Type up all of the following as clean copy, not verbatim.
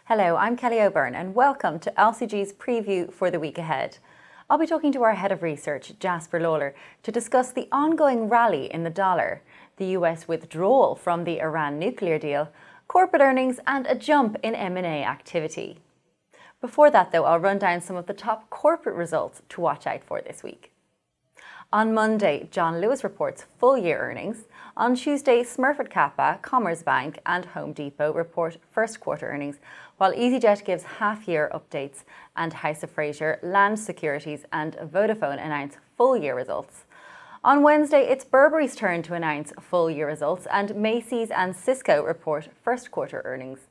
Hello, I'm Kelly O'Byrne and welcome to LCG's preview for the week ahead. I'll be talking to our Head of Research, Jasper Lawler, to discuss the ongoing rally in the dollar, the US withdrawal from the Iran nuclear deal, corporate earnings and a jump in M&A activity. Before that though, I'll run down some of the top corporate results to watch out for this week. On Monday, John Lewis reports full-year earnings. On Tuesday, Smurfit Kappa, Commerzbank and Home Depot report first-quarter earnings, while EasyJet gives half-year updates and House of Fraser, Land Securities and Vodafone announce full-year results. On Wednesday, it's Burberry's turn to announce full-year results and Macy's and Cisco report first-quarter earnings.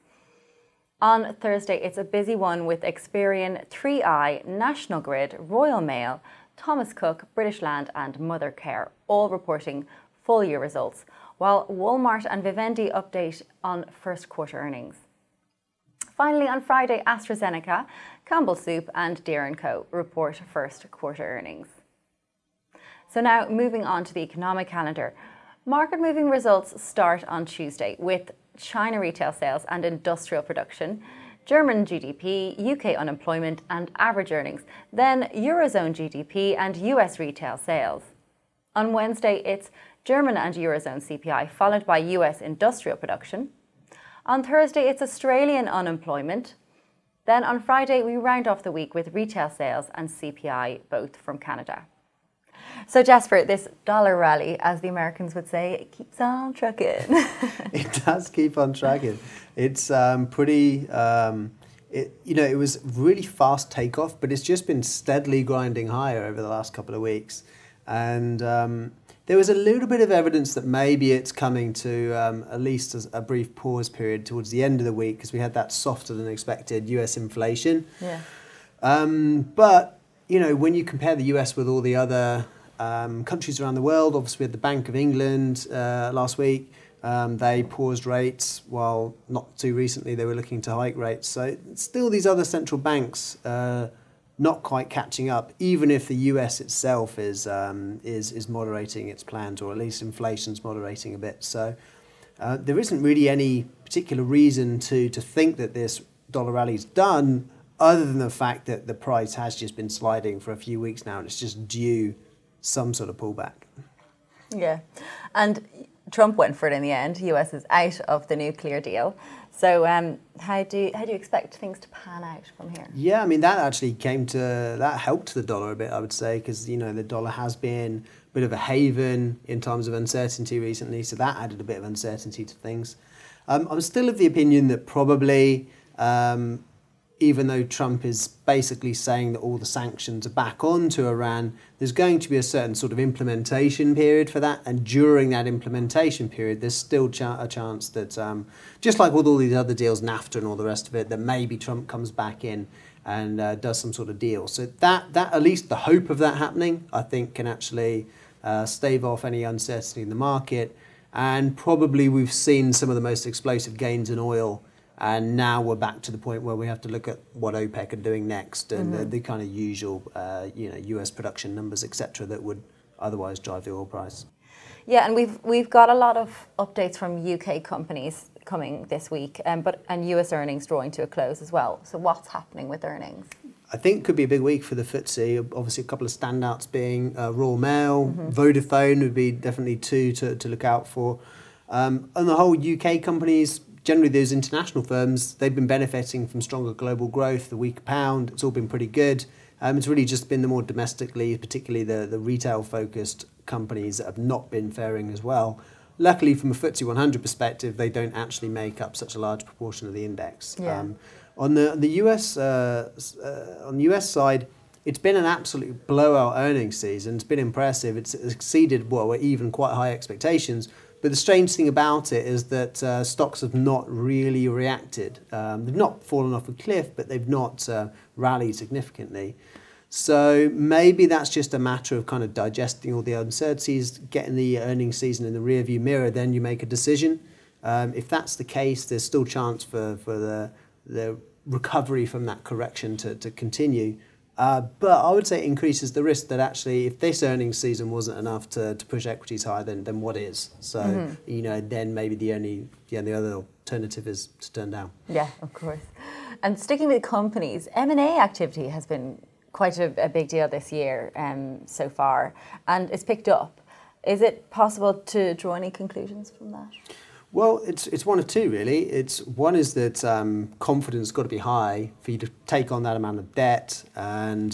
On Thursday, it's a busy one with Experian, 3i, National Grid, Royal Mail, Thomas Cook, British Land and Mothercare all reporting full-year results, while Walmart and Vivendi update on first-quarter earnings. Finally, on Friday, AstraZeneca, Campbell Soup and Deere & Co report first-quarter earnings. So now, moving on to the economic calendar. Market-moving results start on Tuesday with China retail sales and industrial production, German GDP, UK unemployment and average earnings, then Eurozone GDP and US retail sales. On Wednesday, it's German and Eurozone CPI, followed by US industrial production. On Thursday, it's Australian unemployment. Then on Friday, we round off the week with retail sales and CPI, both from Canada. So Jasper, this dollar rally, as the Americans would say, it keeps on trucking. It does keep on trucking. It's pretty, it was really fast takeoff, but it's just been steadily grinding higher over the last couple of weeks. And there was a little bit of evidence that maybe it's coming to at least a brief pause period towards the end of the week because we had that softer than expected US inflation. Yeah. But, when you compare the US with all the other countries around the world, obviously we had the Bank of England last week. They paused rates while not too recently they were looking to hike rates. So still these other central banks not quite catching up, even if the US itself is moderating its plans, or at least inflation's moderating a bit. So there isn't really any particular reason to think that this dollar rally's done, other than the fact that the price has just been sliding for a few weeks now and it's just due some sort of pullback. Yeah, and Trump went for it in the end. US is out of the nuclear deal. So how do you expect things to pan out from here? Yeah, that actually that helped the dollar a bit, I would say, because the dollar has been a bit of a haven in times of uncertainty recently, so that added a bit of uncertainty to things. I'm still of the opinion that probably, even though Trump is basically saying that all the sanctions are back onto Iran, there's going to be a certain sort of implementation period for that. And during that implementation period, there's still a chance that, just like with all these other deals, NAFTA and all the rest of it, that maybe Trump comes back in and does some sort of deal. So that at least the hope of that happening, I think, can actually stave off any uncertainty in the market. And probably we've seen some of the most explosive gains in oil. And now we're back to the point where we have to look at what OPEC are doing next and the kind of usual, US production numbers, etc., that would otherwise drive the oil price. Yeah, and we've got a lot of updates from UK companies coming this week, and US earnings drawing to a close as well. So what's happening with earnings? I think it could be a big week for the FTSE. Obviously, a couple of standouts being Royal Mail, Vodafone would be definitely two to look out for. And the whole UK companies, generally those international firms, they've been benefiting from stronger global growth, the weaker pound. It's all been pretty good. It's really just been the more domestically, particularly the retail-focused companies that have not been faring as well. Luckily, from a FTSE 100 perspective, they don't actually make up such a large proportion of the index. Yeah. On the US side, it's been an absolute blowout earnings season. It's been impressive. It's exceeded what were even quite high expectations. But the strange thing about it is that stocks have not really reacted. They've not fallen off a cliff, but they've not rallied significantly. So maybe that's just a matter of kind of digesting all the uncertainties, getting the earnings season in the rearview mirror, then you make a decision. If that's the case, there's still chance for the recovery from that correction to continue. But I would say it increases the risk that actually if this earnings season wasn't enough to push equities higher, then what is? So, then maybe the only other alternative is to turn down. Yeah, of course. And sticking with companies, M&A activity has been quite a big deal this year so far, and it's picked up. Is it possible to draw any conclusions from that? Well, it's one of two really. One is that confidence has got to be high for you to take on that amount of debt, and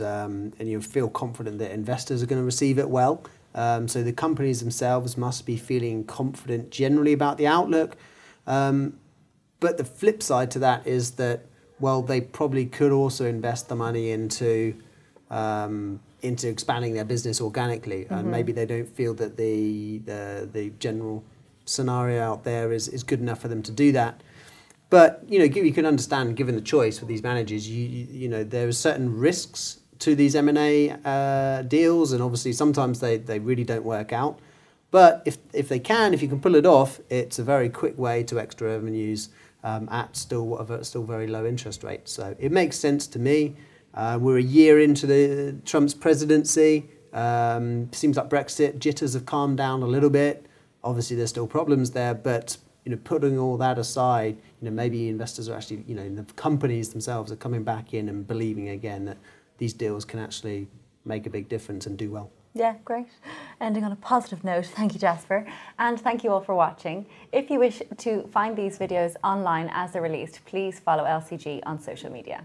you feel confident that investors are going to receive it well. So the companies themselves must be feeling confident generally about the outlook. But the flip side to that is that, well, they probably could also invest the money into expanding their business organically, and maybe they don't feel that the general scenario out there is good enough for them to do that. But you can understand, given the choice for these managers, you know there are certain risks to these M&A deals, and obviously sometimes they really don't work out. But if you can pull it off, it's a very quick way to extra revenues at still very low interest rates. So it makes sense to me. We're a year into Trump's presidency. Seems like Brexit jitters have calmed down a little bit. Obviously, there's still problems there, but putting all that aside, maybe investors are actually, the companies themselves are coming back in and believing again that these deals can actually make a big difference and do well. Yeah, great. Ending on a positive note. Thank you, Jasper. And thank you all for watching. If you wish to find these videos online as they're released, please follow LCG on social media.